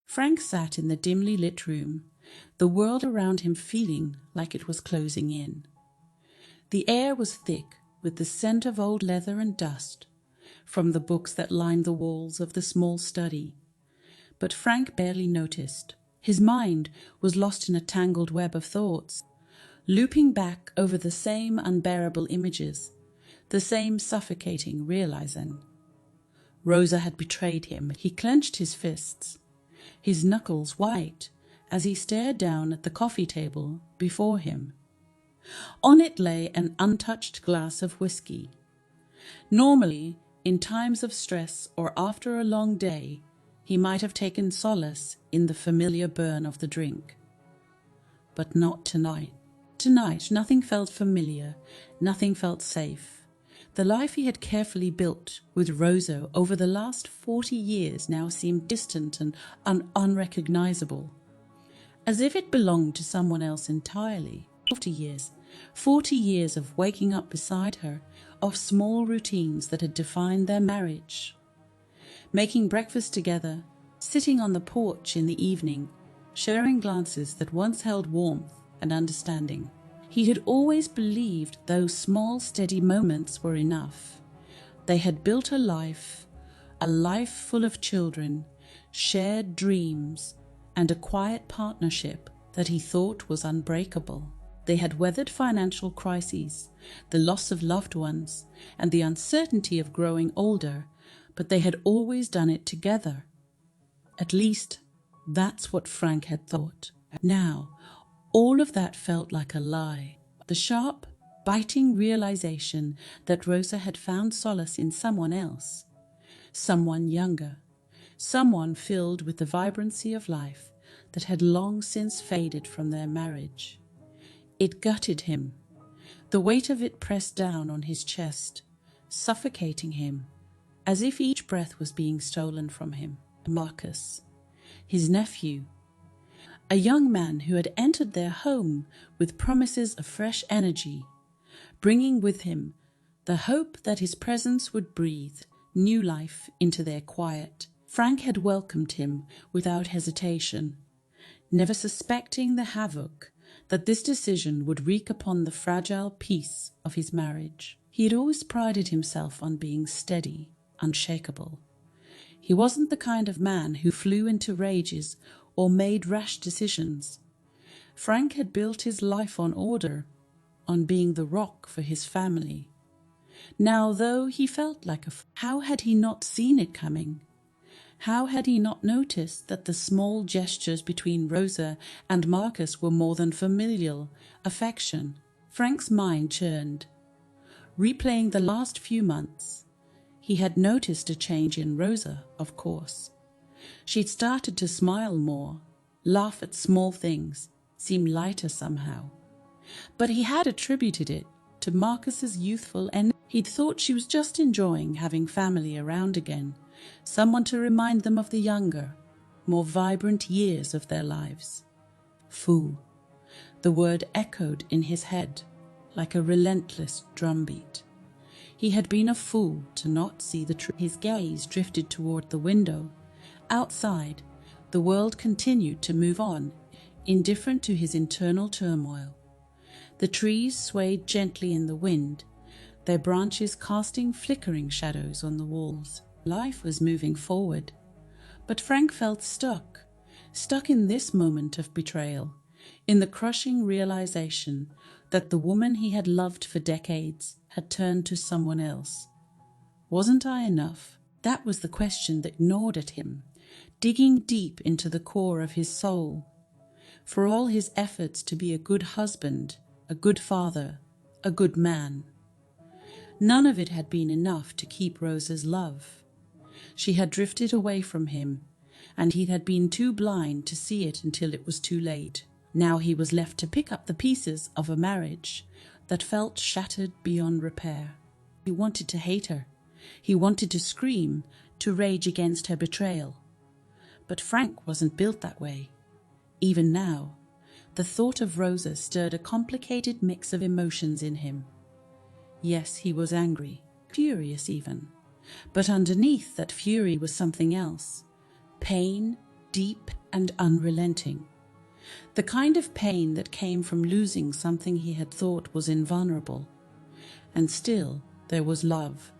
Frank sat in the dimly lit room, the world around him feeling like it was closing in. The air was thick with the scent of old leather and dust from the books that lined the walls of the small study. But Frank barely noticed. His mind was lost in a tangled web of thoughts, looping back over the same unbearable images, the same suffocating realizing. Rosa had betrayed him. He clenched his fists, his knuckles white, as he stared down at the coffee table before him. On it lay an untouched glass of whiskey. Normally, in times of stress or after a long day, he might have taken solace in the familiar burn of the drink. But not tonight. Tonight, nothing felt familiar, nothing felt safe. The life he had carefully built with Rosa over the last 40 years now seemed distant and unrecognizable, as if it belonged to someone else entirely. 40 years of waking up beside her, of small routines that had defined their marriage. Making breakfast together, sitting on the porch in the evening, sharing glances that once held warmth and understanding. He had always believed those small, steady moments were enough. They had built a life full of children, shared dreams, and a quiet partnership that he thought was unbreakable. They had weathered financial crises, the loss of loved ones, and the uncertainty of growing older, but they had always done it together. At least, that's what Frank had thought. Now, all of that felt like a lie. The sharp, biting realization that Rosa had found solace in someone else, someone younger, someone filled with the vibrancy of life that had long since faded from their marriage. It gutted him. The weight of it pressed down on his chest, suffocating him, as if each breath was being stolen from him. Marcus, his nephew, a young man who had entered their home with promises of fresh energy, bringing with him the hope that his presence would breathe new life into their quiet. Frank had welcomed him without hesitation, never suspecting the havoc that this decision would wreak upon the fragile peace of his marriage. He had always prided himself on being steady, unshakable. He wasn't the kind of man who flew into rages or made rash decisions. Frank had built his life on order, on being the rock for his family. Now, though he felt like how had he not seen it coming? How had he not noticed that the small gestures between Rosa and Marcus were more than familial affection? Frank's mind churned, replaying the last few months. He had noticed a change in Rosa, of course. She'd started to smile more, laugh at small things, seem lighter somehow. But he had attributed it to Marcus's youthful energy. He'd thought she was just enjoying having family around again, someone to remind them of the younger, more vibrant years of their lives. Fool. The word echoed in his head like a relentless drumbeat. He had been a fool to not see the truth. His gaze drifted toward the window. Outside, the world continued to move on, indifferent to his internal turmoil. The trees swayed gently in the wind, their branches casting flickering shadows on the walls. Life was moving forward, but Frank felt stuck in this moment of betrayal, in the crushing realization that the woman he had loved for decades had turned to someone else. Wasn't I enough? That was the question that gnawed at him, digging deep into the core of his soul. For all his efforts to be a good husband, a good father, a good man, none of it had been enough to keep Rosa's love. She had drifted away from him, and he had been too blind to see it until it was too late. Now he was left to pick up the pieces of a marriage that felt shattered beyond repair. He wanted to hate her. He wanted to scream, to rage against her betrayal. But Frank wasn't built that way. Even now, the thought of Rosa stirred a complicated mix of emotions in him. Yes, he was angry, furious even. But underneath that fury was something else. Pain, deep and unrelenting. The kind of pain that came from losing something he had thought was invulnerable. And still there was love.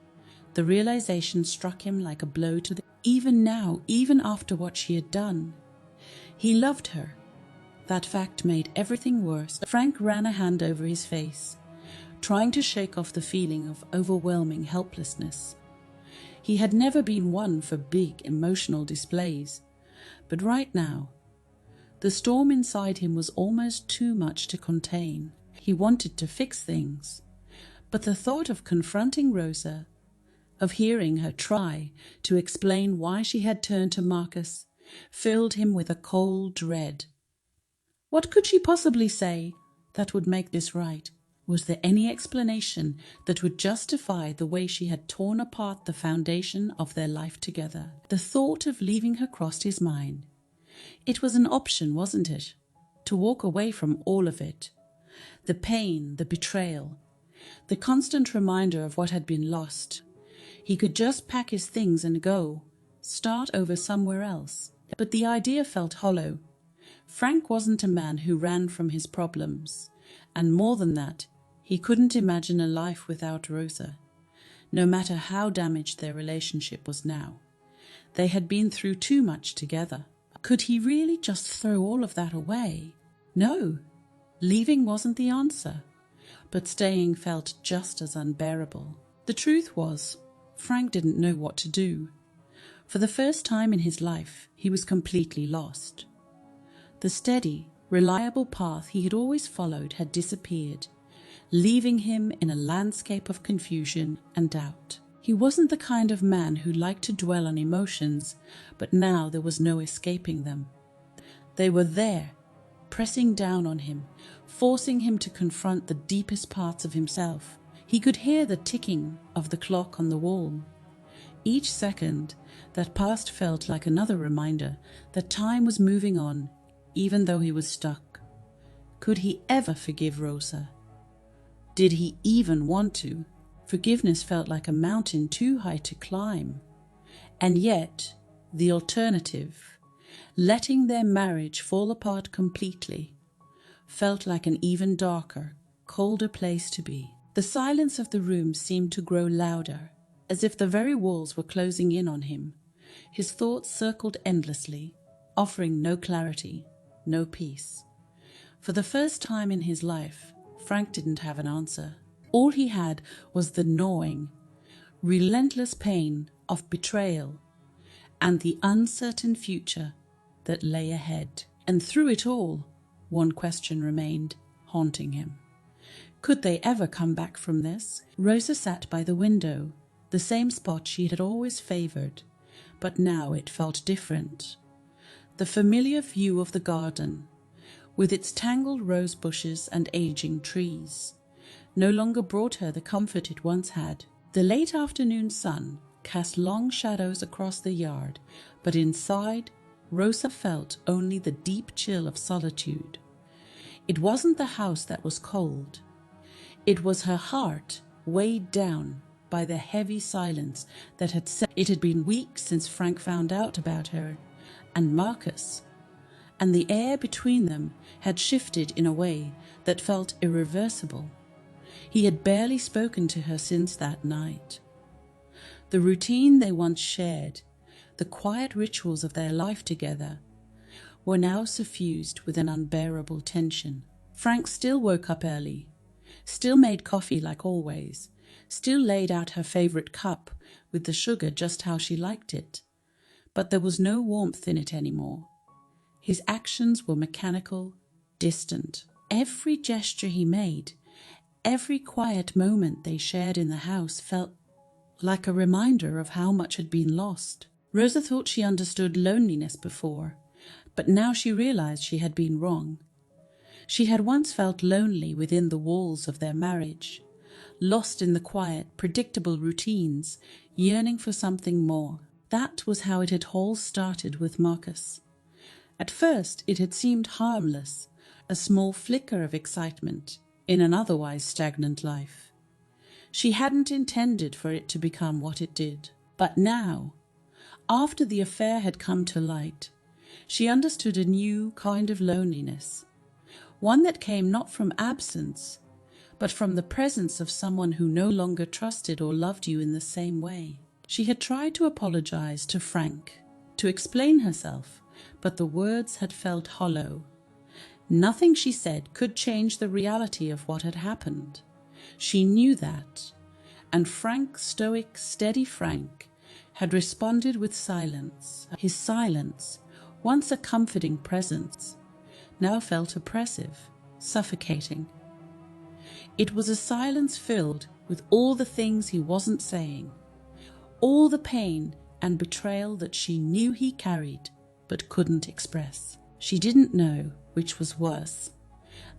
The realization struck him like a blow to the... Even now, even after what she had done, he loved her. That fact made everything worse. Frank ran a hand over his face, trying to shake off the feeling of overwhelming helplessness. He had never been one for big emotional displays, but right now, the storm inside him was almost too much to contain. He wanted to fix things, but the thought of confronting Rosa, of hearing her try to explain why she had turned to Marcus, filled him with a cold dread. What could she possibly say that would make this right? Was there any explanation that would justify the way she had torn apart the foundation of their life together? The thought of leaving her crossed his mind. It was an option, wasn't it? To walk away from all of it. The pain, the betrayal, the constant reminder of what had been lost. He could just pack his things and go, start over somewhere else. But the idea felt hollow. Frank wasn't a man who ran from his problems, and more than that, he couldn't imagine a life without Rosa, no matter how damaged their relationship was now. They had been through too much together. Could he really just throw all of that away? No, leaving wasn't the answer, but staying felt just as unbearable. The truth was, Frank didn't know what to do. For the first time in his life, he was completely lost. The steady, reliable path he had always followed had disappeared, leaving him in a landscape of confusion and doubt. He wasn't the kind of man who liked to dwell on emotions, but now there was no escaping them. They were there, pressing down on him, forcing him to confront the deepest parts of himself. He could hear the ticking of the clock on the wall. Each second that passed felt like another reminder that time was moving on, even though he was stuck. Could he ever forgive Rosa? Did he even want to? Forgiveness felt like a mountain too high to climb. And yet, the alternative, letting their marriage fall apart completely, felt like an even darker, colder place to be. The silence of the room seemed to grow louder, as if the very walls were closing in on him. His thoughts circled endlessly, offering no clarity, no peace. For the first time in his life, Frank didn't have an answer. All he had was the gnawing, relentless pain of betrayal and the uncertain future that lay ahead. And through it all, one question remained, haunting him. Could they ever come back from this? Rosa sat by the window, the same spot she had always favored, but now it felt different. The familiar view of the garden, with its tangled rose bushes and aging trees, no longer brought her the comfort it once had. The late afternoon sun cast long shadows across the yard, but inside, Rosa felt only the deep chill of solitude. It wasn't the house that was cold. It was her heart, weighed down by the heavy silence that had set. It had been weeks since Frank found out about her and Marcus, and the air between them had shifted in a way that felt irreversible. He had barely spoken to her since that night. The routine they once shared, the quiet rituals of their life together, were now suffused with an unbearable tension. Frank still woke up early, still made coffee like always, still laid out her favorite cup with the sugar just how she liked it, but there was no warmth in it anymore. His actions were mechanical, distant. Every gesture he made, every quiet moment they shared in the house felt like a reminder of how much had been lost. Rosa thought she understood loneliness before, but now she realized she had been wrong. She had once felt lonely within the walls of their marriage, lost in the quiet, predictable routines, yearning for something more. That was how it had all started with Marcus. At first it had seemed harmless, a small flicker of excitement in an otherwise stagnant life. She hadn't intended for it to become what it did. But now, after the affair had come to light, She understood a new kind of loneliness, one that came not from absence, but from the presence of someone who no longer trusted or loved you in the same way. She had tried to apologize to Frank, to explain herself, but the words had felt hollow. Nothing she said could change the reality of what had happened. She knew that, and Frank, stoic, steady Frank, had responded with silence. His silence, once a comforting presence, now felt oppressive, suffocating. It was a silence filled with all the things he wasn't saying, all the pain and betrayal that she knew he carried but couldn't express. She didn't know which was worse,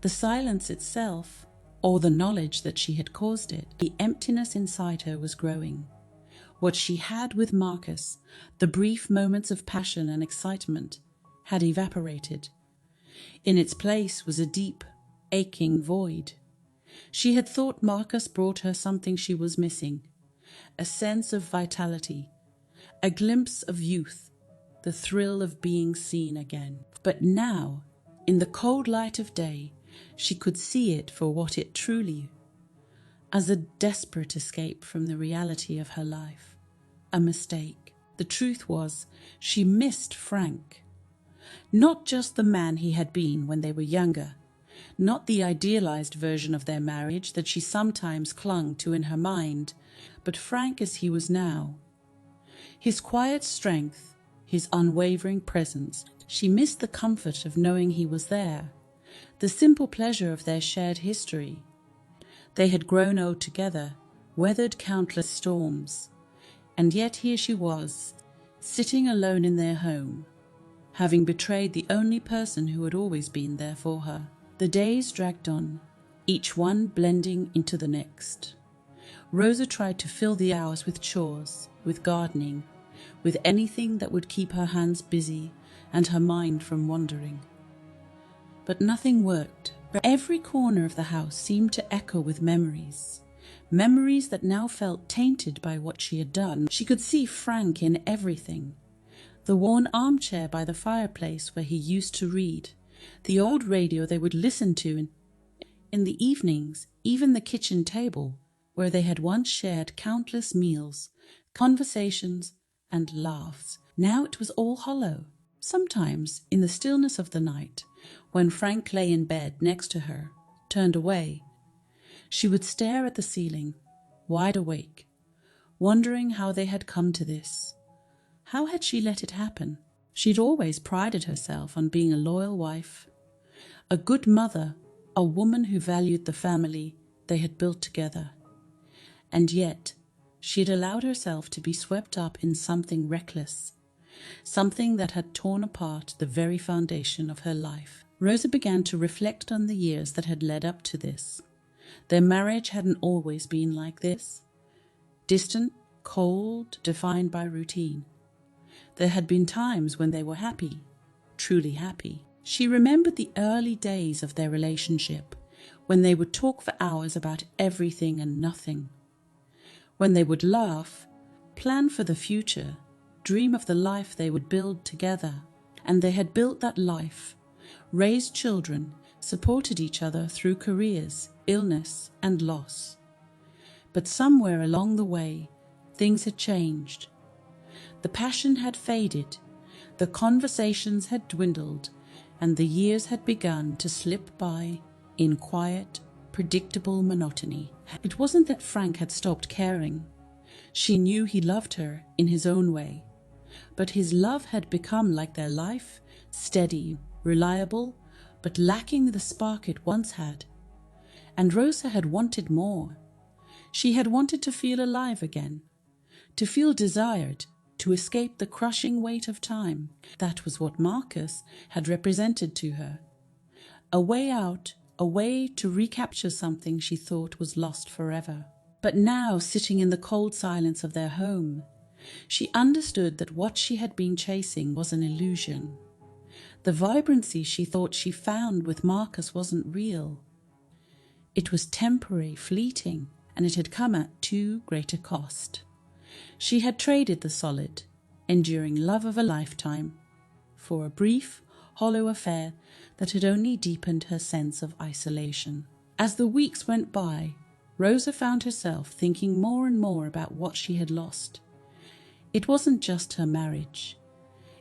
the silence itself or the knowledge that she had caused it. The emptiness inside her was growing. What she had with Marcus, the brief moments of passion and excitement, had evaporated. In its place was a deep, aching void. She had thought Marcus brought her something she was missing, a sense of vitality, a glimpse of youth, the thrill of being seen again. But now, in the cold light of day, she could see it for what it truly was, as a desperate escape from the reality of her life. A mistake. The truth was, she missed Frank. Not just the man he had been when they were younger, not the idealized version of their marriage that she sometimes clung to in her mind, but Frank as he was now. His quiet strength, his unwavering presence. She missed the comfort of knowing he was there, the simple pleasure of their shared history. They had grown old together, weathered countless storms, and yet here she was, sitting alone in their home, having betrayed the only person who had always been there for her. The days dragged on, each one blending into the next. Rosa tried to fill the hours with chores, with gardening, with anything that would keep her hands busy and her mind from wandering. But nothing worked. Every corner of the house seemed to echo with memories, memories that now felt tainted by what she had done. She could see Frank in everything. The worn armchair by the fireplace where he used to read, the old radio they would listen to in the evenings, even the kitchen table where they had once shared countless meals, conversations, and laughs. Now it was all hollow. Sometimes, in the stillness of the night, when Frank lay in bed next to her, turned away, she would stare at the ceiling, wide awake, wondering how they had come to this. How had she let it happen? She'd always prided herself on being a loyal wife, a good mother, a woman who valued the family they had built together. And yet, she had allowed herself to be swept up in something reckless, something that had torn apart the very foundation of her life. Rosa began to reflect on the years that had led up to this. Their marriage hadn't always been like this. Distant, cold, defined by routine. There had been times when they were happy, truly happy. She remembered the early days of their relationship, when they would talk for hours about everything and nothing. When they would laugh, plan for the future, dream of the life they would build together. And they had built that life, raised children, supported each other through careers, illness, and loss. But somewhere along the way, things had changed. The passion had faded, the conversations had dwindled, and the years had begun to slip by in quiet, predictable monotony. It wasn't that Frank had stopped caring. She knew he loved her in his own way. But his love had become like their life, steady, reliable, but lacking the spark it once had. And Rosa had wanted more. She had wanted to feel alive again, to feel desired, to escape the crushing weight of time. That was what Marcus had represented to her. A way out, a way to recapture something she thought was lost forever. But now, sitting in the cold silence of their home, she understood that what she had been chasing was an illusion. The vibrancy she thought she found with Marcus wasn't real. It was temporary, fleeting, and it had come at too great a cost. She had traded the solid, enduring love of a lifetime for a brief, hollow affair that had only deepened her sense of isolation. As the weeks went by, Rosa found herself thinking more and more about what she had lost. It wasn't just her marriage.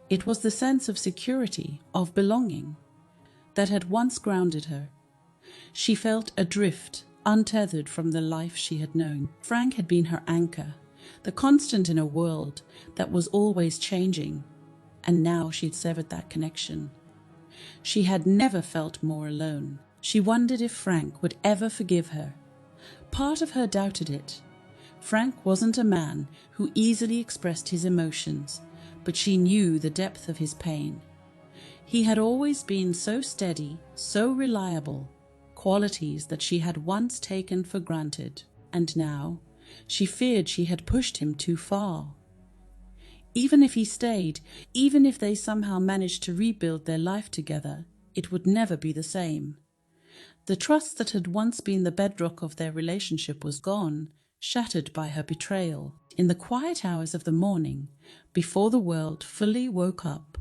It was the sense of security, of belonging, that had once grounded her. She felt adrift, untethered from the life she had known. Frank had been her anchor, the constant in a world that was always changing, and now she had severed that connection. She had never felt more alone. She wondered if Frank would ever forgive her. Part of her doubted it. Frank wasn't a man who easily expressed his emotions, but she knew the depth of his pain. He had always been so steady, so reliable, qualities that she had once taken for granted, and now she feared she had pushed him too far. Even if he stayed, even if they somehow managed to rebuild their life together, it would never be the same. The trust that had once been the bedrock of their relationship was gone, shattered by her betrayal. In the quiet hours of the morning, before the world fully woke up,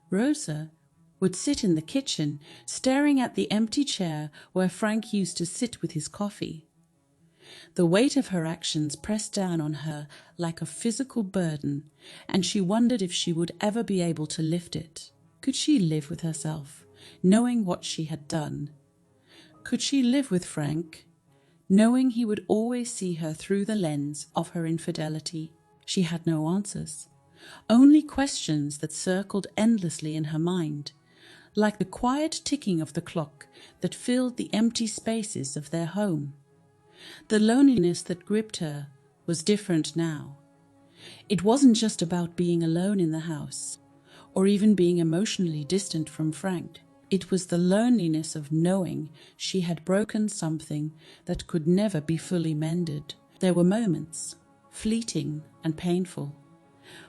Rosa would sit in the kitchen, staring at the empty chair where Frank used to sit with his coffee. The weight of her actions pressed down on her like a physical burden, and she wondered if she would ever be able to lift it. Could she live with herself, knowing what she had done? Could she live with Frank, knowing he would always see her through the lens of her infidelity? She had no answers, only questions that circled endlessly in her mind, like the quiet ticking of the clock that filled the empty spaces of their home. The loneliness that gripped her was different now. It wasn't just about being alone in the house, or even being emotionally distant from Frank. It was the loneliness of knowing she had broken something that could never be fully mended. There were moments, fleeting and painful,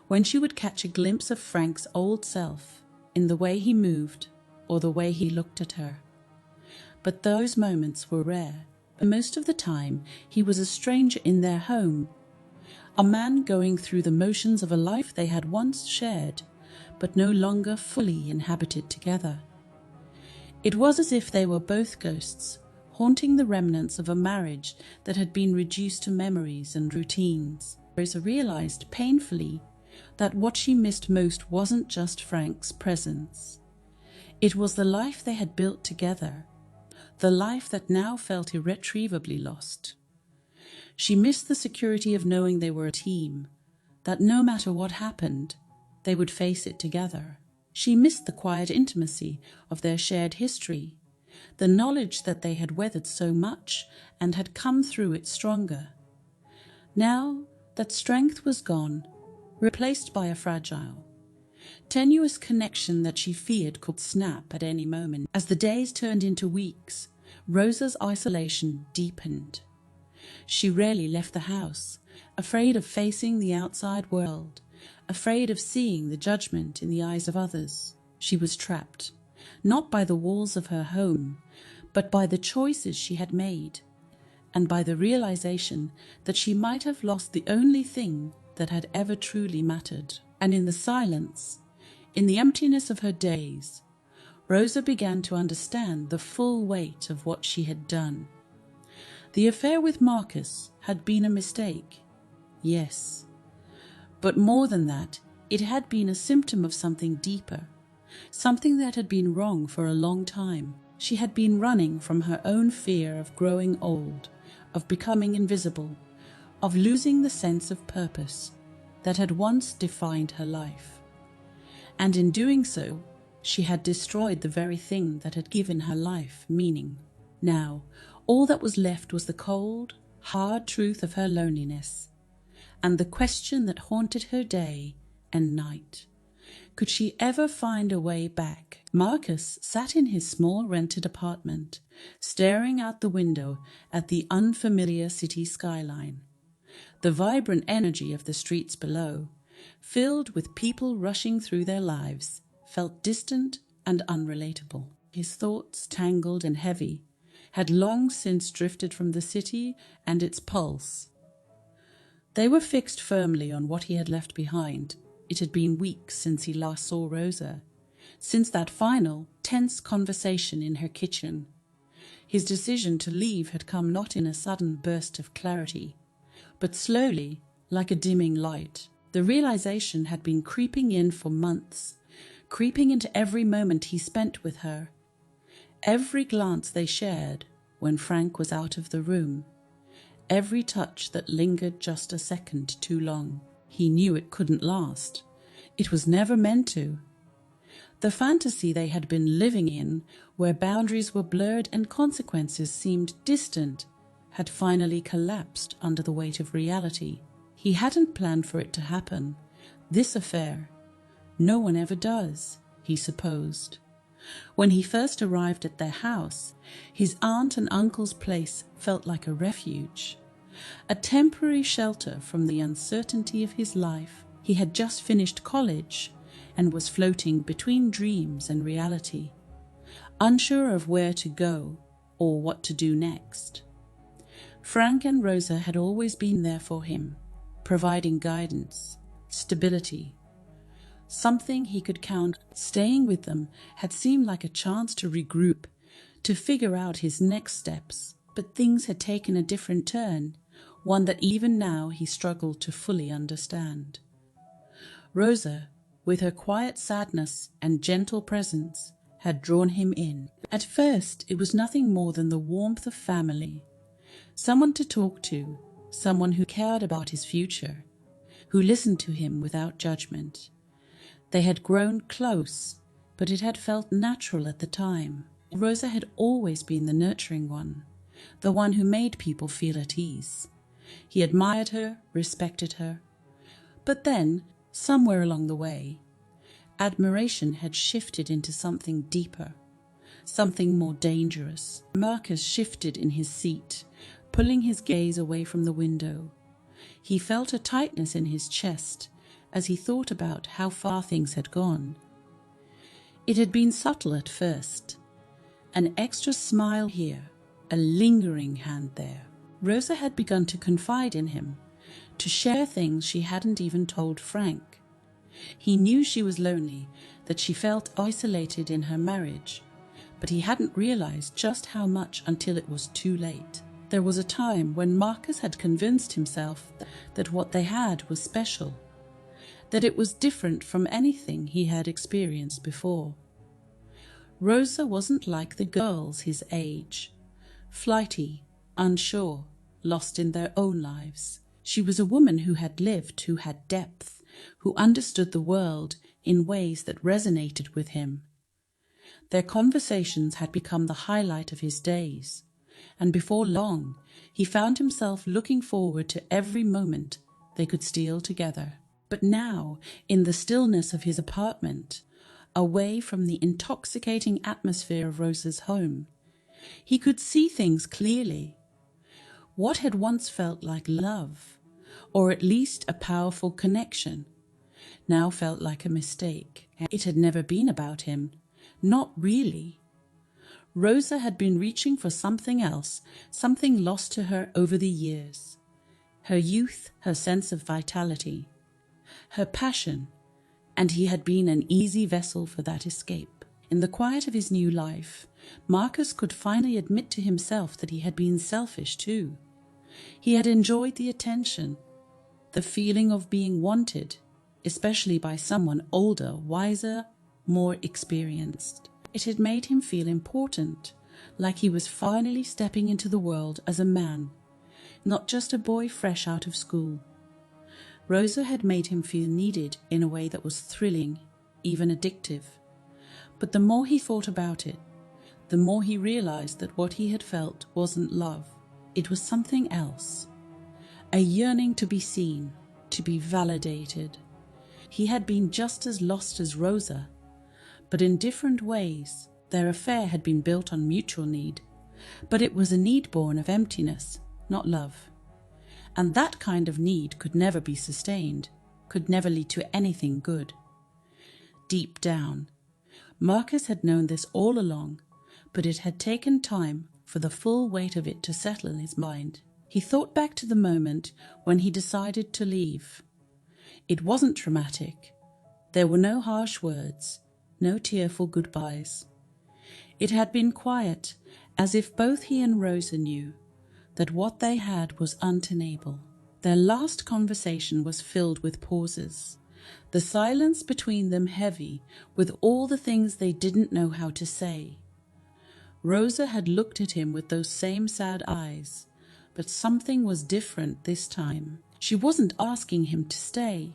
when she would catch a glimpse of Frank's old self in the way he moved or the way he looked at her. But those moments were rare. Most of the time, he was a stranger in their home, a man going through the motions of a life they had once shared, but no longer fully inhabited together. It was as if they were both ghosts, haunting the remnants of a marriage that had been reduced to memories and routines. Rosa realized painfully that what she missed most wasn't just Frank's presence. It was the life they had built together, the life that now felt irretrievably lost. She missed the security of knowing they were a team, that no matter what happened, they would face it together. She missed the quiet intimacy of their shared history, the knowledge that they had weathered so much and had come through it stronger. Now that strength was gone, replaced by a fragile, tenuous connection that she feared could snap at any moment. As the days turned into weeks, Rosa's isolation deepened. She rarely left the house, afraid of facing the outside world, afraid of seeing the judgment in the eyes of others. She was trapped, not by the walls of her home, but by the choices she had made, and by the realization that she might have lost the only thing that had ever truly mattered. And in the silence, in the emptiness of her days, Rosa began to understand the full weight of what she had done. The affair with Marcus had been a mistake, yes. But more than that, it had been a symptom of something deeper, something that had been wrong for a long time. She had been running from her own fear of growing old, of becoming invisible, of losing the sense of purpose that had once defined her life. And in doing so, she had destroyed the very thing that had given her life meaning. Now, all that was left was the cold, hard truth of her loneliness, and the question that haunted her day and night. Could she ever find a way back? Marcus sat in his small rented apartment, staring out the window at the unfamiliar city skyline. The vibrant energy of the streets below, filled with people rushing through their lives, felt distant and unrelatable. His thoughts, tangled and heavy, had long since drifted from the city and its pulse. They were fixed firmly on what he had left behind. It had been weeks since he last saw Rosa, since that final, tense conversation in her kitchen. His decision to leave had come not in a sudden burst of clarity, but slowly, like a dimming light. The realization had been creeping in for months, creeping into every moment he spent with her, every glance they shared when Frank was out of the room, every touch that lingered just a second too long. He knew it couldn't last. It was never meant to. The fantasy they had been living in, where boundaries were blurred and consequences seemed distant, had finally collapsed under the weight of reality. He hadn't planned for it to happen, this affair. No one ever does, he supposed. When he first arrived at their house, his aunt and uncle's place felt like a refuge, a temporary shelter from the uncertainty of his life. He had just finished college and was floating between dreams and reality, unsure of where to go or what to do next. Frank and Rosa had always been there for him, providing guidance, stability, something he could count. Staying with them had seemed like a chance to regroup, to figure out his next steps, but things had taken a different turn, one that even now he struggled to fully understand. Rosa, with her quiet sadness and gentle presence, had drawn him in. At first, it was nothing more than the warmth of family, someone to talk to, someone who cared about his future, who listened to him without judgment. They had grown close, but it had felt natural at the time. Rosa had always been the nurturing one, the one who made people feel at ease. He admired her, respected her. But then, somewhere along the way, admiration had shifted into something deeper, something more dangerous. Marcus shifted in his seat, pulling his gaze away from the window. He felt a tightness in his chest as he thought about how far things had gone. It had been subtle at first, an extra smile here, a lingering hand there. Rosa had begun to confide in him, to share things she hadn't even told Frank. He knew she was lonely, that she felt isolated in her marriage, but he hadn't realized just how much until it was too late. There was a time when Marcus had convinced himself that what they had was special, that it was different from anything he had experienced before. Rosa wasn't like the girls his age, flighty, unsure, lost in their own lives. She was a woman who had lived, who had depth, who understood the world in ways that resonated with him. Their conversations had become the highlight of his days, and before long he found himself looking forward to every moment they could steal together. But now, in the stillness of his apartment, away from the intoxicating atmosphere of Rosa's home, he could see things clearly. What had once felt like love, or at least a powerful connection, now felt like a mistake. It had never been about him, not really. Rosa had been reaching for something else, something lost to her over the years. Her youth, her sense of vitality, her passion, and he had been an easy vessel for that escape. In the quiet of his new life, Marcus could finally admit to himself that he had been selfish too. He had enjoyed the attention, the feeling of being wanted, especially by someone older, wiser, more experienced. It had made him feel important, like he was finally stepping into the world as a man, not just a boy fresh out of school. Rosa had made him feel needed in a way that was thrilling, even addictive. But the more he thought about it, the more he realized that what he had felt wasn't love. It was something else. A yearning to be seen, to be validated. He had been just as lost as Rosa, but in different ways. Their affair had been built on mutual need, but it was a need born of emptiness, not love. And that kind of need could never be sustained, could never lead to anything good. Deep down, Marcus had known this all along, but it had taken time for the full weight of it to settle in his mind. He thought back to the moment when he decided to leave. It wasn't dramatic. There were no harsh words, no tearful goodbyes. It had been quiet, as if both he and Rosa knew that what they had was untenable. Their last conversation was filled with pauses, the silence between them heavy with all the things they didn't know how to say. Rosa had looked at him with those same sad eyes, but something was different this time. She wasn't asking him to stay.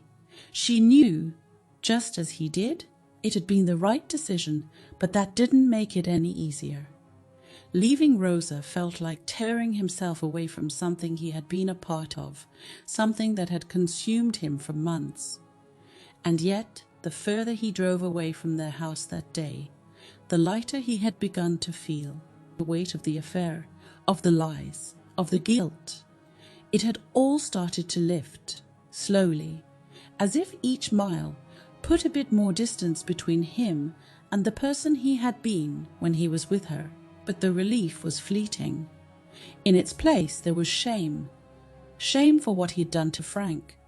She knew, just as he did, it had been the right decision, but that didn't make it any easier. Leaving Rosa felt like tearing himself away from something he had been a part of, something that had consumed him for months. And yet, the further he drove away from their house that day, the lighter he had begun to feel the weight of the affair, of the lies, of the guilt. It had all started to lift, slowly, as if each mile put a bit more distance between him and the person he had been when he was with her. But the relief was fleeting. In its place there was shame. Shame for what he had done to Frank,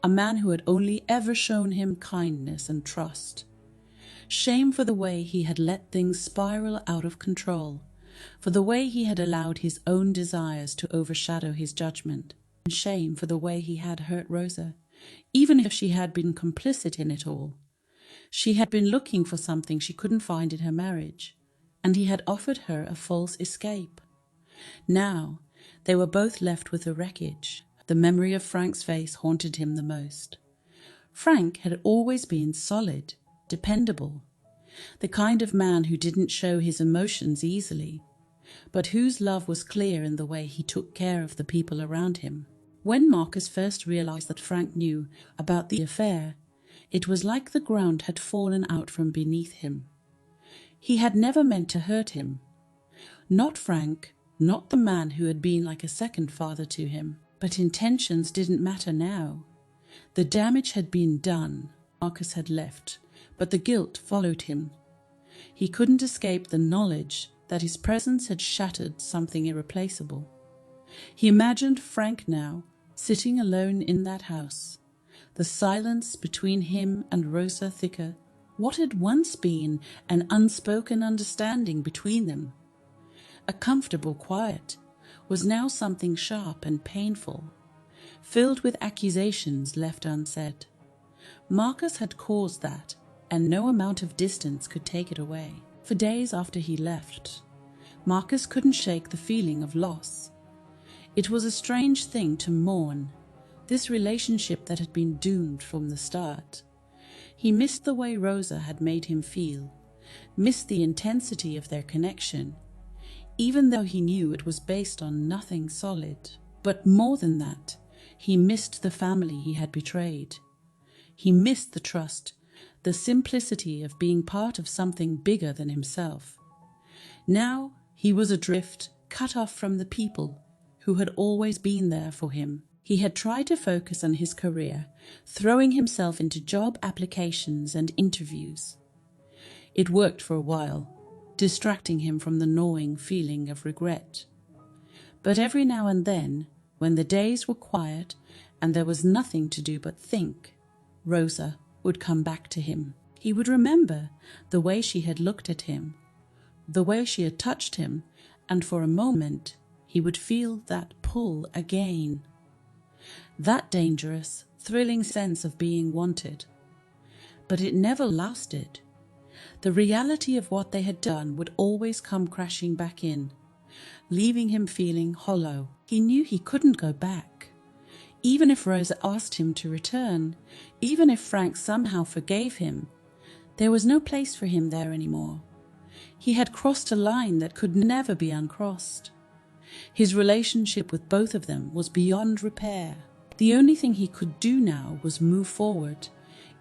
a man who had only ever shown him kindness and trust. Shame for the way he had let things spiral out of control, for the way he had allowed his own desires to overshadow his judgment, and shame for the way he had hurt Rosa, even if she had been complicit in it all. She had been looking for something she couldn't find in her marriage, and he had offered her a false escape. Now they were both left with the wreckage. The memory of Frank's face haunted him the most. Frank had always been solid, dependable, the kind of man who didn't show his emotions easily, but whose love was clear in the way he took care of the people around him. When Marcus first realized that Frank knew about the affair, it was like the ground had fallen out from beneath him. He had never meant to hurt him. Not Frank, not the man who had been like a second father to him. But intentions didn't matter now. The damage had been done. Marcus had left, but the guilt followed him. He couldn't escape the knowledge that his presence had shattered something irreplaceable. He imagined Frank now, sitting alone in that house, the silence between him and Rosa thicker. What had once been an unspoken understanding between them, a comfortable quiet, was now something sharp and painful, filled with accusations left unsaid. Marcus had caused that, and no amount of distance could take it away. For days after he left, Marcus couldn't shake the feeling of loss. It was a strange thing to mourn, this relationship that had been doomed from the start. He missed the way Rosa had made him feel, missed the intensity of their connection, even though he knew it was based on nothing solid. But more than that, he missed the family he had betrayed. He missed the trust, the simplicity of being part of something bigger than himself. Now he was adrift, cut off from the people who had always been there for him. He had tried to focus on his career, throwing himself into job applications and interviews. It worked for a while, distracting him from the gnawing feeling of regret. But every now and then, when the days were quiet and there was nothing to do but think, Rosa would come back to him. He would remember the way she had looked at him, the way she had touched him, and for a moment he would feel that pull again. That dangerous, thrilling sense of being wanted. But it never lasted. The reality of what they had done would always come crashing back in, leaving him feeling hollow. He knew he couldn't go back. Even if Rosa asked him to return, even if Frank somehow forgave him, there was no place for him there anymore. He had crossed a line that could never be uncrossed. His relationship with both of them was beyond repair. The only thing he could do now was move forward,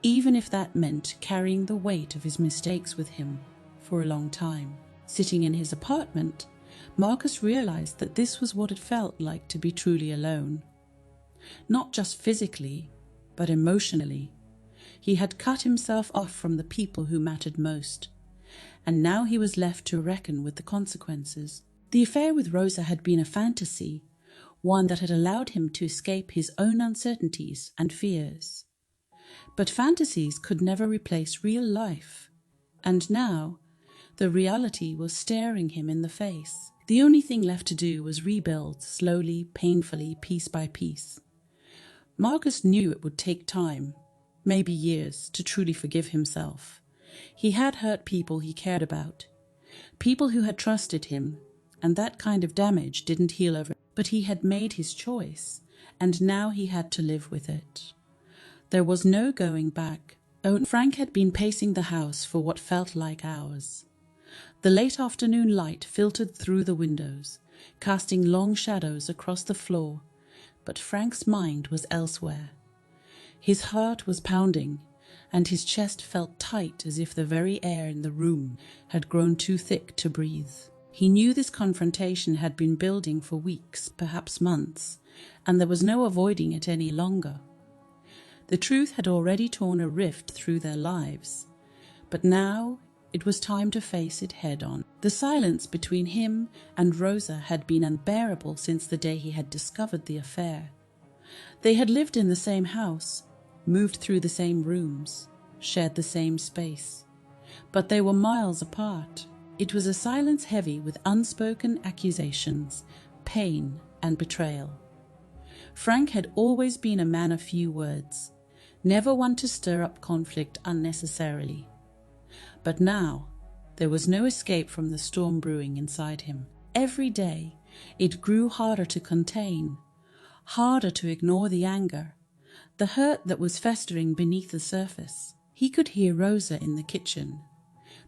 even if that meant carrying the weight of his mistakes with him for a long time. Sitting in his apartment, Marcus realized that this was what it felt like to be truly alone. Not just physically, but emotionally. He had cut himself off from the people who mattered most, and now he was left to reckon with the consequences. The affair with Rosa had been a fantasy, one that had allowed him to escape his own uncertainties and fears. But fantasies could never replace real life. And now, the reality was staring him in the face. The only thing left to do was rebuild, slowly, painfully, piece by piece. Marcus knew it would take time, maybe years, to truly forgive himself. He had hurt people he cared about, people who had trusted him, and that kind of damage didn't heal over. But he had made his choice, and now he had to live with it. There was no going back. Frank had been pacing the house for what felt like hours. The late afternoon light filtered through the windows, casting long shadows across the floor, but Frank's mind was elsewhere. His heart was pounding, and his chest felt tight as if the very air in the room had grown too thick to breathe. He knew this confrontation had been building for weeks, perhaps months, and there was no avoiding it any longer. The truth had already torn a rift through their lives, but now it was time to face it head-on. The silence between him and Rosa had been unbearable since the day he had discovered the affair. They had lived in the same house, moved through the same rooms, shared the same space, but they were miles apart. It was a silence heavy with unspoken accusations, pain, and betrayal. Frank had always been a man of few words, never one to stir up conflict unnecessarily. But now, there was no escape from the storm brewing inside him. Every day, it grew harder to contain, harder to ignore the anger, the hurt that was festering beneath the surface. He could hear Rosa in the kitchen,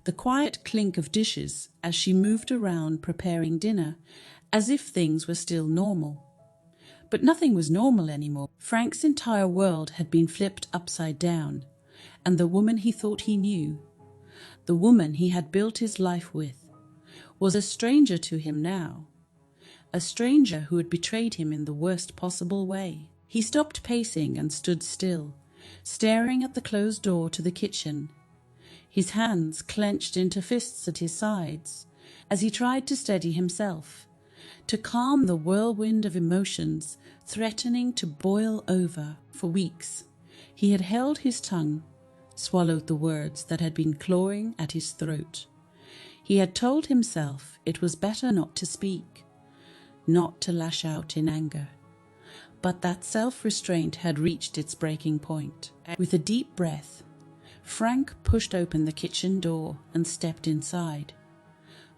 the quiet clink of dishes as she moved around preparing dinner, as if things were still normal. But nothing was normal anymore. Frank's entire world had been flipped upside down, and the woman he thought he knew, the woman he had built his life with, was a stranger to him now, a stranger who had betrayed him in the worst possible way. He stopped pacing and stood still, staring at the closed door to the kitchen, his hands clenched into fists at his sides, as he tried to steady himself, to calm the whirlwind of emotions threatening to boil over. For weeks, he had held his tongue, swallowed the words that had been clawing at his throat. He had told himself it was better not to speak, not to lash out in anger. But that self-restraint had reached its breaking point. With a deep breath, Frank pushed open the kitchen door and stepped inside.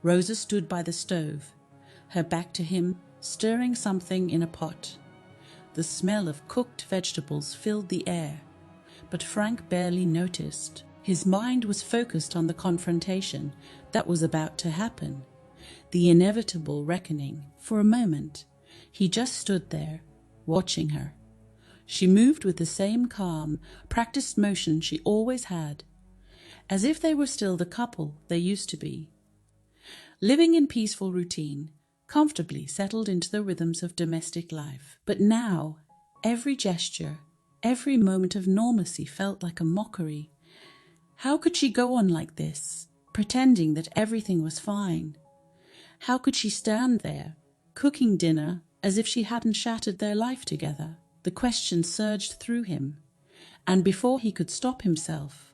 Rosa stood by the stove, her back to him, stirring something in a pot. The smell of cooked vegetables filled the air, but Frank barely noticed. His mind was focused on the confrontation that was about to happen, the inevitable reckoning. For a moment, he just stood there, watching her. She moved with the same calm, practiced motion she always had, as if they were still the couple they used to be, living in peaceful routine, comfortably settled into the rhythms of domestic life. But now, every gesture, every moment of normalcy felt like a mockery. How could she go on like this, pretending that everything was fine? How could she stand there, cooking dinner as if she hadn't shattered their life together? The question surged through him, and before he could stop himself,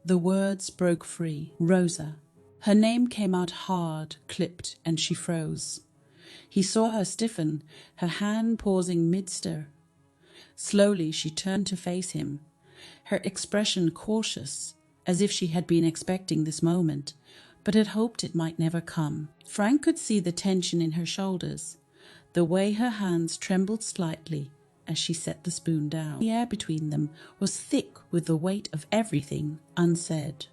the words broke free. Rosa. Her name came out hard, clipped, and she froze. He saw her stiffen, her hand pausing mid-stir. Slowly she turned to face him, her expression cautious, as if she had been expecting this moment, but had hoped it might never come. Frank could see the tension in her shoulders, the way her hands trembled slightly as she set the spoon down. The air between them was thick with the weight of everything unsaid.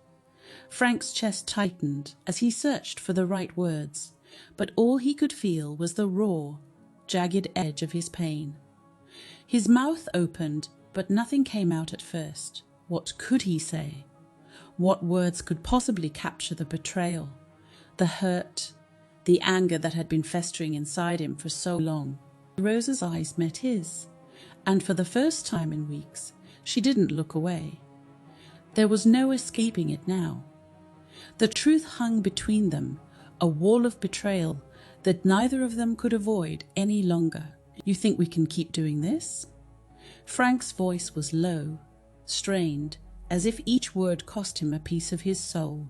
Frank's chest tightened as he searched for the right words, but all he could feel was the raw, jagged edge of his pain. His mouth opened, but nothing came out at first. What could he say? What words could possibly capture the betrayal, the hurt, the anger that had been festering inside him for so long? Rosa's eyes met his, and for the first time in weeks, she didn't look away. There was no escaping it now. The truth hung between them, a wall of betrayal that neither of them could avoid any longer. "You think we can keep doing this?" Frank's voice was low, strained, as if each word cost him a piece of his soul.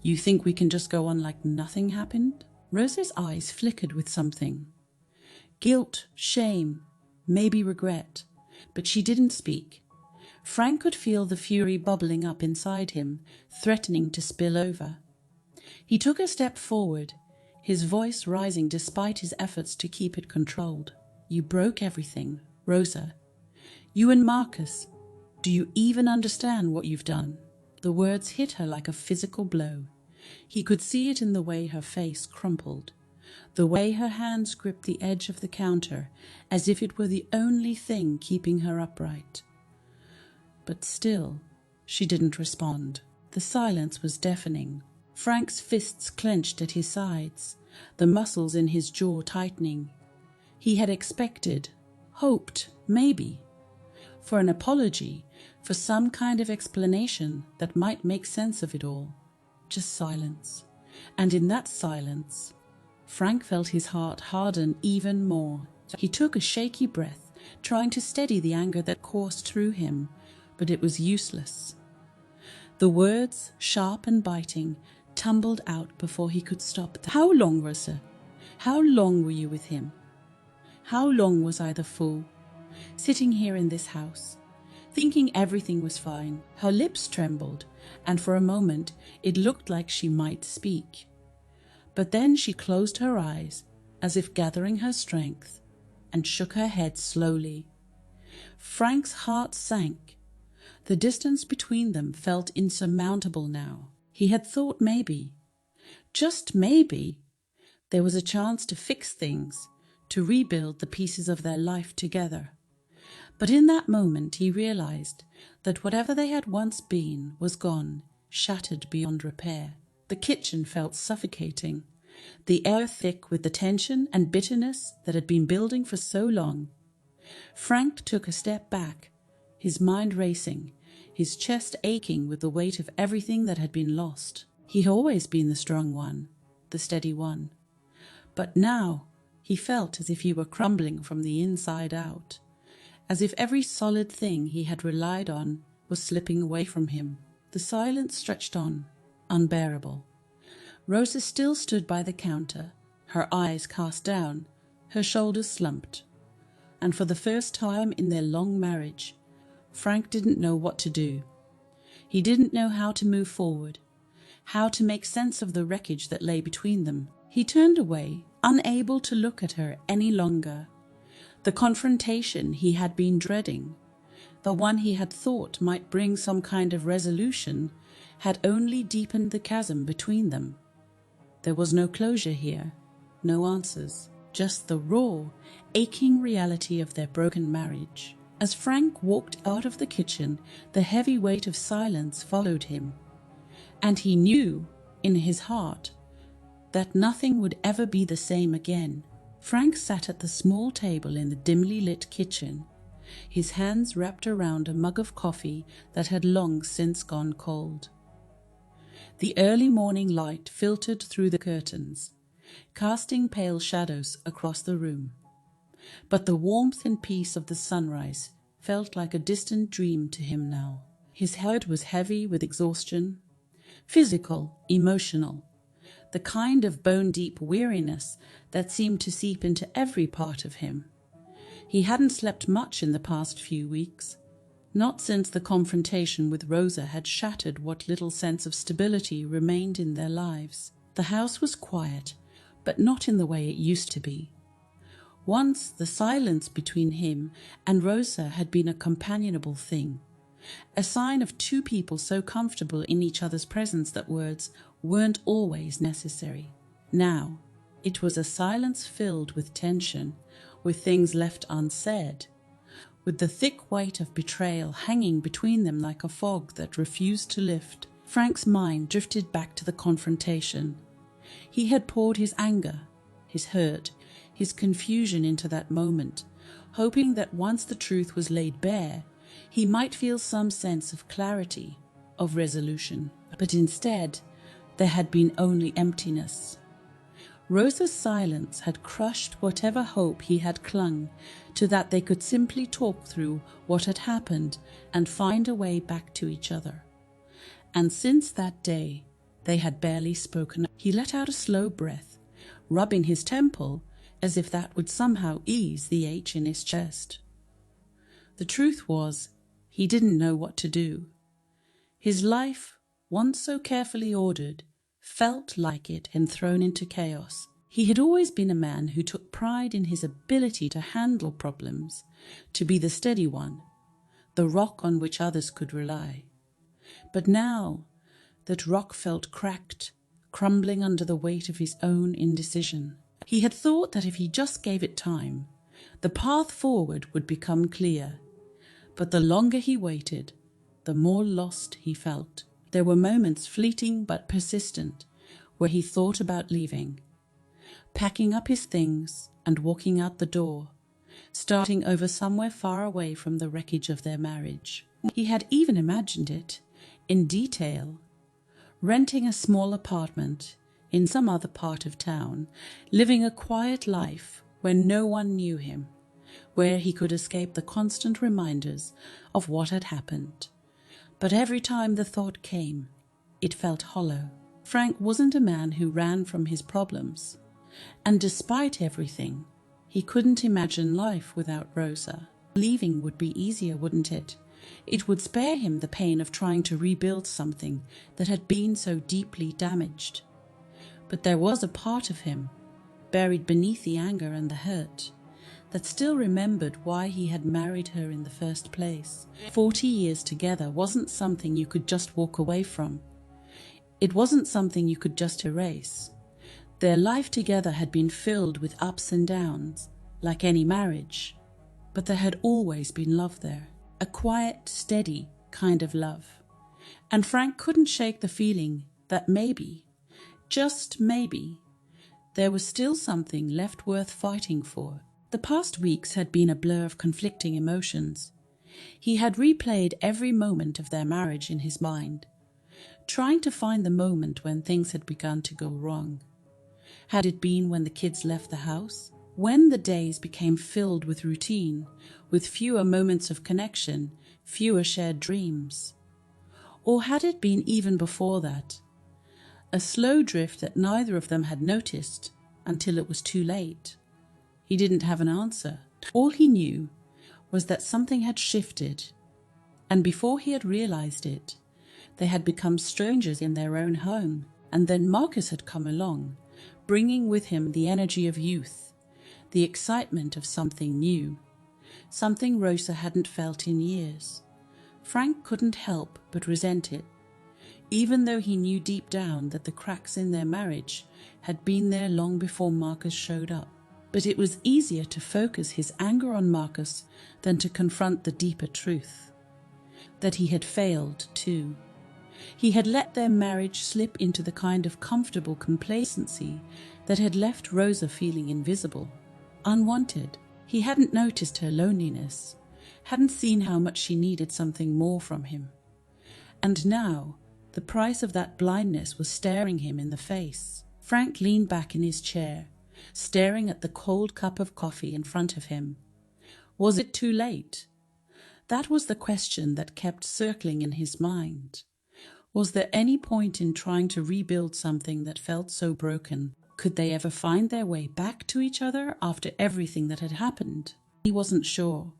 You think we can just go on like nothing happened? Rosa's eyes flickered with something. Guilt, shame, maybe regret. But she didn't speak. Frank could feel the fury bubbling up inside him, threatening to spill over. He took a step forward, his voice rising despite his efforts to keep it controlled. You broke everything, Rosa. You and Marcus. Do you even understand what you've done? The words hit her like a physical blow. He could see it in the way her face crumpled, the way her hands gripped the edge of the counter as if it were the only thing keeping her upright. But still, she didn't respond. The silence was deafening. Frank's fists clenched at his sides, the muscles in his jaw tightening. He had expected, hoped, maybe, for an apology, for some kind of explanation that might make sense of it all. Just silence. And in that silence, Frank felt his heart harden even more. He took a shaky breath, trying to steady the anger that coursed through him, but it was useless. The words, sharp and biting, tumbled out before he could stop. How long, Rosa? How long were you with him? How long was I the fool, sitting here in this house, thinking everything was fine? Her lips trembled, and for a moment it looked like she might speak. But then she closed her eyes, as if gathering her strength, and shook her head slowly. Frank's heart sank. The distance between them felt insurmountable now. He had thought maybe, just maybe, there was a chance to fix things, to rebuild the pieces of their life together. But in that moment he realized that whatever they had once been was gone, shattered beyond repair. The kitchen felt suffocating, the air thick with the tension and bitterness that had been building for so long. Frank took a step back, his mind racing, his chest aching with the weight of everything that had been lost. He had always been the strong one, the steady one. But now he felt as if he were crumbling from the inside out, as if every solid thing he had relied on was slipping away from him. The silence stretched on, unbearable. Rosa still stood by the counter, her eyes cast down, her shoulders slumped. And for the first time in their long marriage, Frank didn't know what to do. He didn't know how to move forward, how to make sense of the wreckage that lay between them. He turned away, unable to look at her any longer. The confrontation he had been dreading, the one he had thought might bring some kind of resolution, had only deepened the chasm between them. There was no closure here, no answers, just the raw, aching reality of their broken marriage. As Frank walked out of the kitchen, the heavy weight of silence followed him, and he knew, in his heart, that nothing would ever be the same again. Frank sat at the small table in the dimly lit kitchen, his hands wrapped around a mug of coffee that had long since gone cold. The early morning light filtered through the curtains, casting pale shadows across the room. But the warmth and peace of the sunrise felt like a distant dream to him now. His head was heavy with exhaustion, physical, emotional, the kind of bone-deep weariness that seemed to seep into every part of him. He hadn't slept much in the past few weeks, not since the confrontation with Rosa had shattered what little sense of stability remained in their lives. The house was quiet, but not in the way it used to be. Once the silence between him and Rosa had been a companionable thing, a sign of two people so comfortable in each other's presence that words weren't always necessary. Now, it was a silence filled with tension, with things left unsaid, with the thick weight of betrayal hanging between them like a fog that refused to lift. Frank's mind drifted back to the confrontation. He had poured his anger, his hurt, his confusion into that moment, hoping that once the truth was laid bare, he might feel some sense of clarity, of resolution. But instead, there had been only emptiness. Rosa's silence had crushed whatever hope he had clung to, that they could simply talk through what had happened and find a way back to each other. And since that day, They had barely spoken. He let out a slow breath, rubbing his temple as if that would somehow ease the ache in his chest. The truth was, he didn't know what to do. His life, once so carefully ordered, felt like it and thrown into chaos. He had always been a man who took pride in his ability to handle problems, to be the steady one, the rock on which others could rely. But now that rock felt cracked, crumbling under the weight of his own indecision. He had thought that if he just gave it time, the path forward would become clear. But the longer he waited, the more lost he felt. There were moments, fleeting but persistent, where he thought about leaving, packing up his things and walking out the door, starting over somewhere far away from the wreckage of their marriage. He had even imagined it, in detail, renting a small apartment in some other part of town, living a quiet life where no one knew him, where he could escape the constant reminders of what had happened. But every time the thought came, it felt hollow. Frank wasn't a man who ran from his problems, and despite everything, he couldn't imagine life without Rosa. Leaving would be easier, wouldn't it? It would spare him the pain of trying to rebuild something that had been so deeply damaged. But there was a part of him, buried beneath the anger and the hurt, that still remembered why he had married her in the first place. 40 years together wasn't something you could just walk away from. It wasn't something you could just erase. Their life together had been filled with ups and downs, like any marriage. But there had always been love there, a quiet, steady kind of love. And Frank couldn't shake the feeling that maybe, just maybe, there was still something left worth fighting for. The past weeks had been a blur of conflicting emotions. He had replayed every moment of their marriage in his mind, trying to find the moment when things had begun to go wrong. Had it been when the kids left the house? When the days became filled with routine, with fewer moments of connection, fewer shared dreams? Or had it been even before that? A slow drift that neither of them had noticed until it was too late. He didn't have an answer. All he knew was that something had shifted, and before he had realized it, they had become strangers in their own home. And then Marcus had come along, bringing with him the energy of youth, the excitement of something new, something Rosa hadn't felt in years. Frank couldn't help but resent it, even though he knew deep down that the cracks in their marriage had been there long before Marcus showed up. But it was easier to focus his anger on Marcus than to confront the deeper truth, that he had failed too. He had let their marriage slip into the kind of comfortable complacency that had left Rosa feeling invisible, unwanted. He hadn't noticed her loneliness, hadn't seen how much she needed something more from him. And now, the price of that blindness was staring him in the face. Frank leaned back in his chair, staring at the cold cup of coffee in front of him. Was it too late? That was the question that kept circling in his mind. Was there any point in trying to rebuild something that felt so broken? Could they ever find their way back to each other after everything that had happened? He wasn't sure.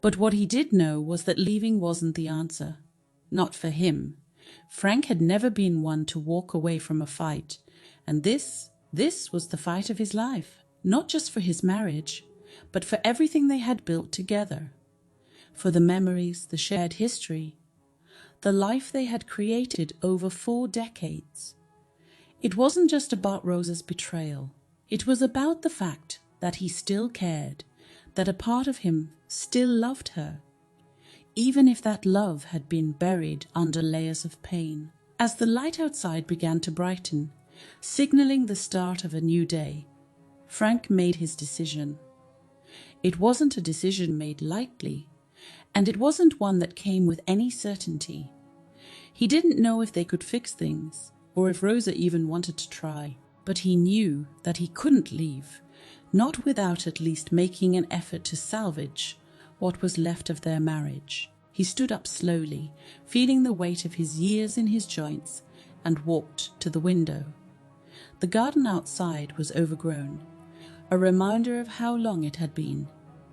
But what he did know was that leaving wasn't the answer. Not for him. Frank had never been one to walk away from a fight, and this was the fight of his life, not just for his marriage, but for everything they had built together, for the memories, the shared history, the life they had created over 4 decades. It wasn't just about Rosa's betrayal. It was about the fact that he still cared, that a part of him still loved her, even if that love had been buried under layers of pain. As the light outside began to brighten, signaling the start of a new day, Frank made his decision. It wasn't a decision made lightly, and it wasn't one that came with any certainty. He didn't know if they could fix things, or if Rosa even wanted to try, but he knew that he couldn't leave, not without at least making an effort to salvage what was left of their marriage. He stood up slowly, feeling the weight of his years in his joints and walked to the window. The garden outside was overgrown, a reminder of how long it had been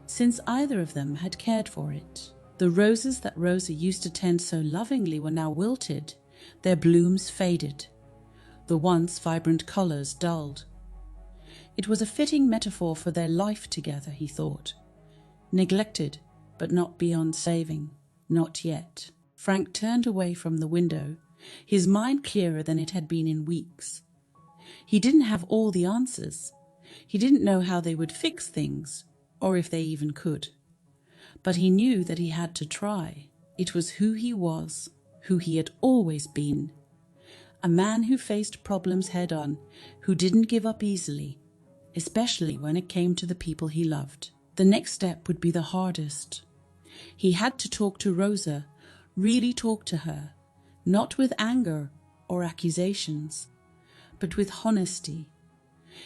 since either of them had cared for it. The roses that Rosa used to tend so lovingly were now wilted, their blooms faded, the once vibrant colours dulled. It was a fitting metaphor for their life together, he thought. Neglected, but not beyond saving. Not yet. Frank turned away from the window, his mind clearer than it had been in weeks. He didn't have all the answers. He didn't know how they would fix things, or if they even could. But he knew that he had to try. It was who he was, who he had always been. A man who faced problems head-on, who didn't give up easily, especially when it came to the people he loved. The next step would be the hardest. He had to talk to Rosa, really talk to her, not with anger or accusations, but with honesty.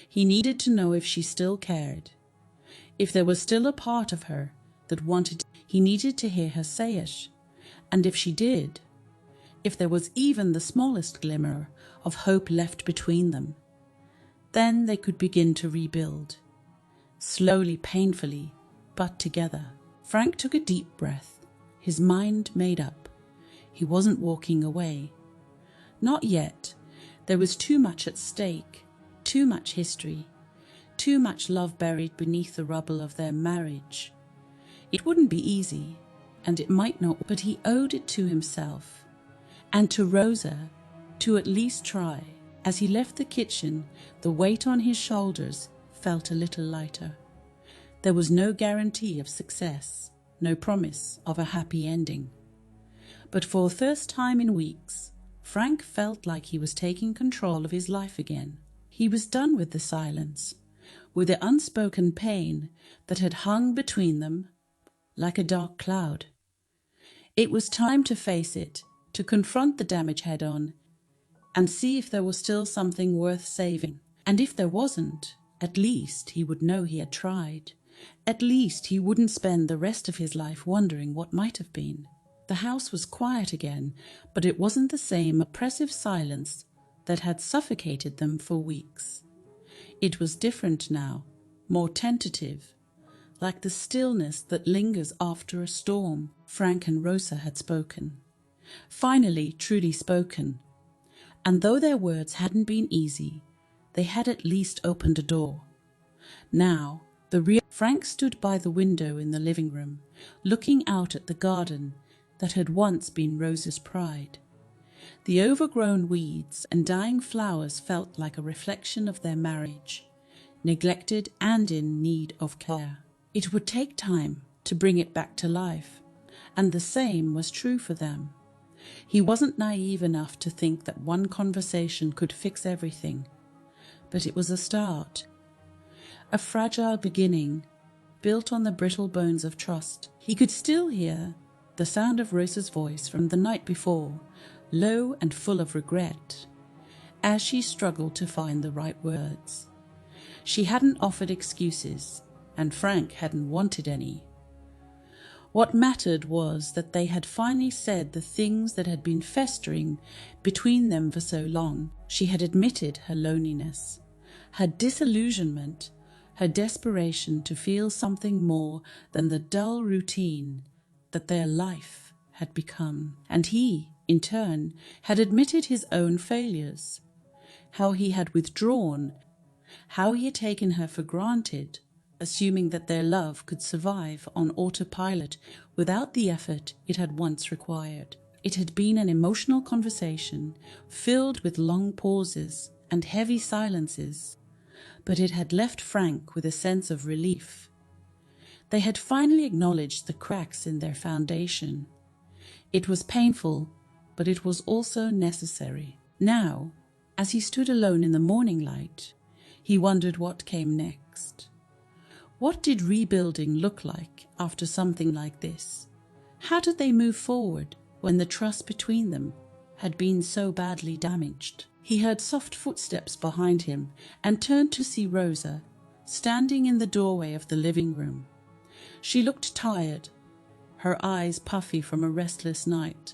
He needed to know if she still cared, if there was still a part of her that wanted. He needed to hear her say it, and if she did, if there was even the smallest glimmer of hope left between them, then they could begin to rebuild, slowly, painfully, but together. Frank took a deep breath, his mind made up. He wasn't walking away. Not yet. There was too much at stake, too much history, too much love buried beneath the rubble of their marriage. It wouldn't be easy, and it might not, but he owed it to himself and to Rosa to at least try. As he left the kitchen, the weight on his shoulders felt a little lighter. There was no guarantee of success, no promise of a happy ending. But for the first time in weeks, Frank felt like he was taking control of his life again. He was done with the silence, with the unspoken pain that had hung between them like a dark cloud. It was time to face it, to confront the damage head-on, and see if there was still something worth saving. And if there wasn't, at least he would know he had tried. At least he wouldn't spend the rest of his life wondering what might have been. The house was quiet again, but it wasn't the same oppressive silence that had suffocated them for weeks. It was different now, more tentative, like the stillness that lingers after a storm. Frank and Rosa had spoken. Finally, truly spoken. And though their words hadn't been easy, they had at least opened a door. Now, Frank stood by the window in the living room, looking out at the garden that had once been Rosa's pride. The overgrown weeds and dying flowers felt like a reflection of their marriage, neglected and in need of care. It would take time to bring it back to life, and the same was true for them. He wasn't naive enough to think that one conversation could fix everything, but it was a start, a fragile beginning, built on the brittle bones of trust. He could still hear the sound of Rosa's voice from the night before, low and full of regret, as she struggled to find the right words. She hadn't offered excuses, and Frank hadn't wanted any. What mattered was that they had finally said the things that had been festering between them for so long. She had admitted her loneliness, her disillusionment, her desperation to feel something more than the dull routine that their life had become. And he, in turn, had admitted his own failures, how he had withdrawn, how he had taken her for granted, assuming that their love could survive on autopilot without the effort it had once required. It had been an emotional conversation filled with long pauses and heavy silences, but it had left Frank with a sense of relief. They had finally acknowledged the cracks in their foundation. It was painful, but it was also necessary. Now, as he stood alone in the morning light, he wondered what came next. What did rebuilding look like after something like this? How did they move forward when the trust between them had been so badly damaged? He heard soft footsteps behind him and turned to see Rosa, standing in the doorway of the living room. She looked tired, her eyes puffy from a restless night,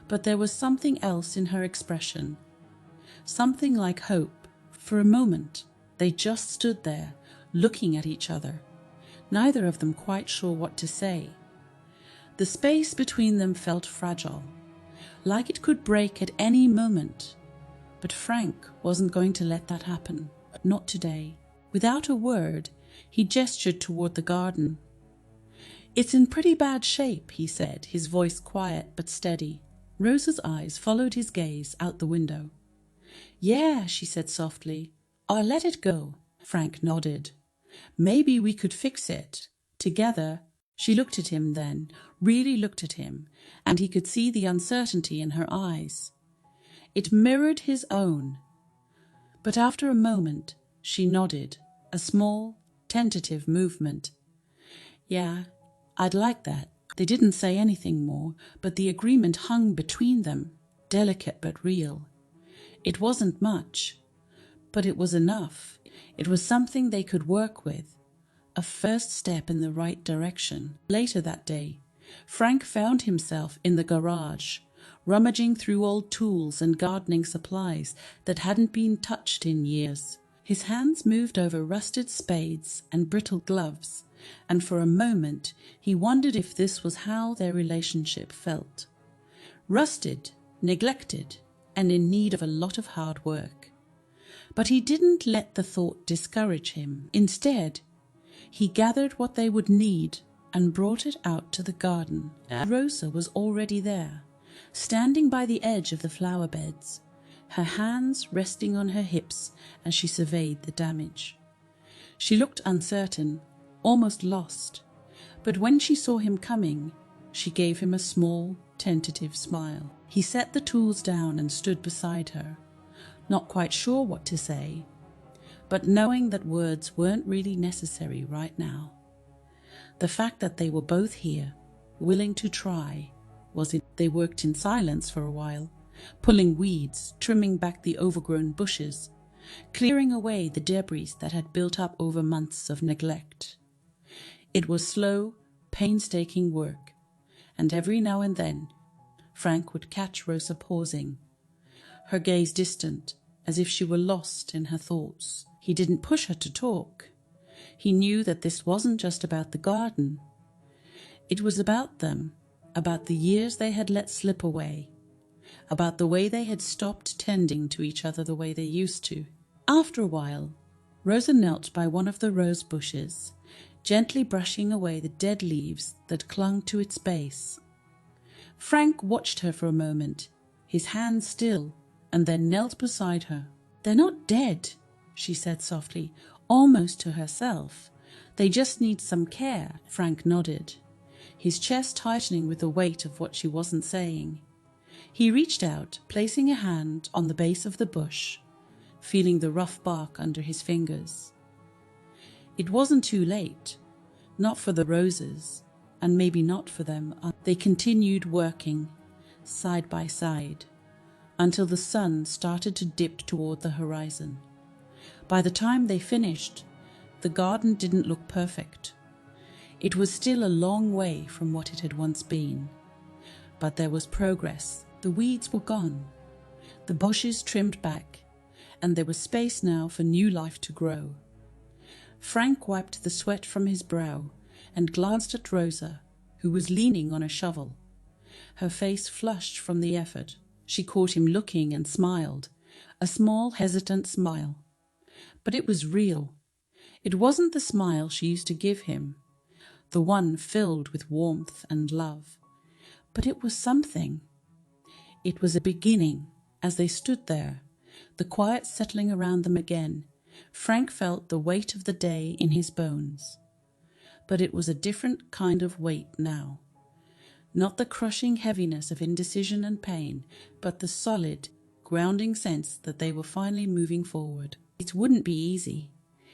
but there was something else in her expression, something like hope. For a moment, they just stood there, looking at each other, neither of them quite sure what to say. The space between them felt fragile, like it could break at any moment. But Frank wasn't going to let that happen. Not today. Without a word, he gestured toward the garden. "It's in pretty bad shape," he said, his voice quiet but steady. Rosa's eyes followed his gaze out the window. "Yeah," she said softly. "I'll let it go." Frank nodded. "Maybe we could fix it. Together." She looked at him then, really looked at him, and he could see the uncertainty in her eyes. It mirrored his own. But after a moment, she nodded, a small, tentative movement. "Yeah, I'd like that." They didn't say anything more, but the agreement hung between them, delicate but real. It wasn't much, but it was enough. It was something they could work with, a first step in the right direction. Later that day, Frank found himself in the garage, rummaging through old tools and gardening supplies that hadn't been touched in years. His hands moved over rusted spades and brittle gloves, and for a moment he wondered if this was how their relationship felt. Rusted, neglected, and in need of a lot of hard work. But he didn't let the thought discourage him. Instead, he gathered what they would need and brought it out to the garden. Rosa was already there, standing by the edge of the flower beds, her hands resting on her hips as she surveyed the damage. She looked uncertain, almost lost, but when she saw him coming, she gave him a small, tentative smile. He set the tools down and stood beside her, not quite sure what to say, but knowing that words weren't really necessary right now. The fact that they were both here, willing to try, was it. They worked in silence for a while, pulling weeds, trimming back the overgrown bushes, clearing away the debris that had built up over months of neglect. It was slow, painstaking work, and every now and then Frank would catch Rosa pausing, her gaze distant, as if she were lost in her thoughts. He didn't push her to talk. He knew that this wasn't just about the garden. It was about them, about the years they had let slip away, about the way they had stopped tending to each other the way they used to. After a while, Rosa knelt by one of the rose bushes, gently brushing away the dead leaves that clung to its base. Frank watched her for a moment, his hands still, and then knelt beside her. "They're not dead," she said softly, almost to herself. "They just need some care." Frank nodded, his chest tightening with the weight of what she wasn't saying. He reached out, placing a hand on the base of the bush, feeling the rough bark under his fingers. It wasn't too late, not for the roses, and maybe not for them. They continued working, side by side, until the sun started to dip toward the horizon. By the time they finished, the garden didn't look perfect. It was still a long way from what it had once been. But there was progress. The weeds were gone, the bushes trimmed back, and there was space now for new life to grow. Frank wiped the sweat from his brow and glanced at Rosa, who was leaning on a shovel, her face flushed from the effort. She caught him looking and smiled, a small, hesitant smile. But it was real. It wasn't the smile she used to give him, the one filled with warmth and love. But it was something. It was a beginning. As they stood there, the quiet settling around them again, Frank felt the weight of the day in his bones. But it was a different kind of weight now. Not the crushing heaviness of indecision and pain, but the solid, grounding sense that they were finally moving forward. It wouldn't be easy.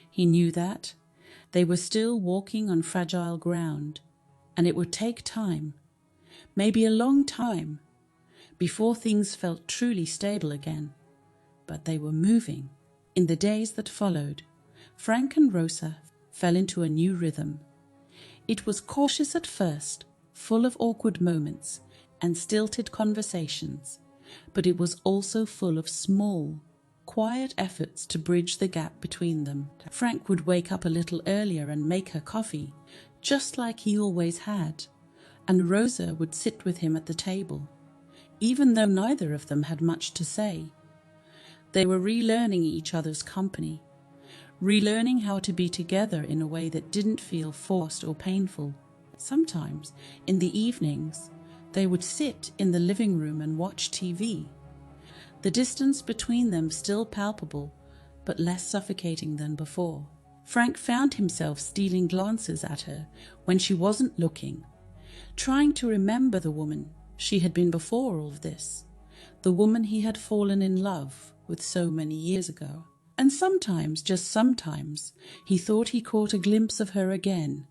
He knew that. They were still walking on fragile ground, and it would take time, maybe a long time, before things felt truly stable again. But they were moving. In the days that followed, Frank and Rosa fell into a new rhythm. It was cautious at first, full of awkward moments and stilted conversations, but it was also full of small, quiet efforts to bridge the gap between them. Frank would wake up a little earlier and make her coffee, just like he always had, and Rosa would sit with him at the table, even though neither of them had much to say. They were relearning each other's company, relearning how to be together in a way that didn't feel forced or painful. Sometimes, in the evenings, they would sit in the living room and watch TV, the distance between them still palpable, but less suffocating than before. Frank found himself stealing glances at her when she wasn't looking, trying to remember the woman she had been before all of this, the woman he had fallen in love with so many years ago. And sometimes, just sometimes, he thought he caught a glimpse of her again,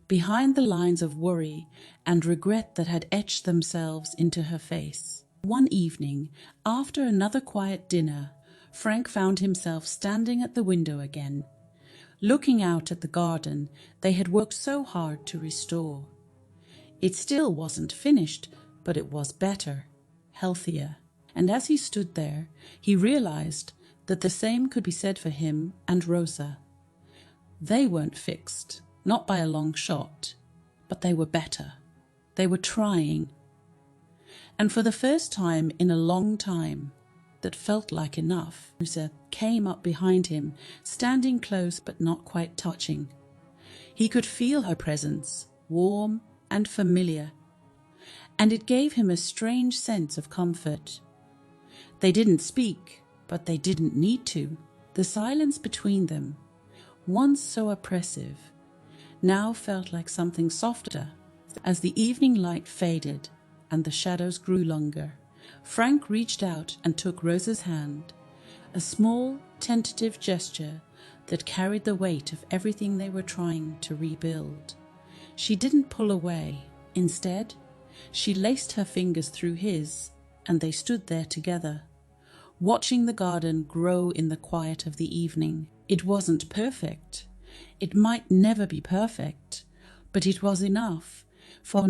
behind the lines of worry and regret that had etched themselves into her face. One evening, after another quiet dinner, Frank found himself standing at the window again, looking out at the garden they had worked so hard to restore. It still wasn't finished, but it was better, healthier. And as he stood there, he realized that the same could be said for him and Rosa. They weren't fixed, not by a long shot, but they were better. They were trying. And for the first time in a long time, that felt like enough, Rosa came up behind him, standing close but not quite touching. He could feel her presence, warm and familiar, and it gave him a strange sense of comfort. They didn't speak, but they didn't need to. The silence between them, once so oppressive, now felt like something softer. As the evening light faded and the shadows grew longer, Frank reached out and took Rosa's hand, a small, tentative gesture that carried the weight of everything they were trying to rebuild. She didn't pull away. Instead, she laced her fingers through his, and they stood there together, watching the garden grow in the quiet of the evening. It wasn't perfect. It might never be perfect, but it was enough for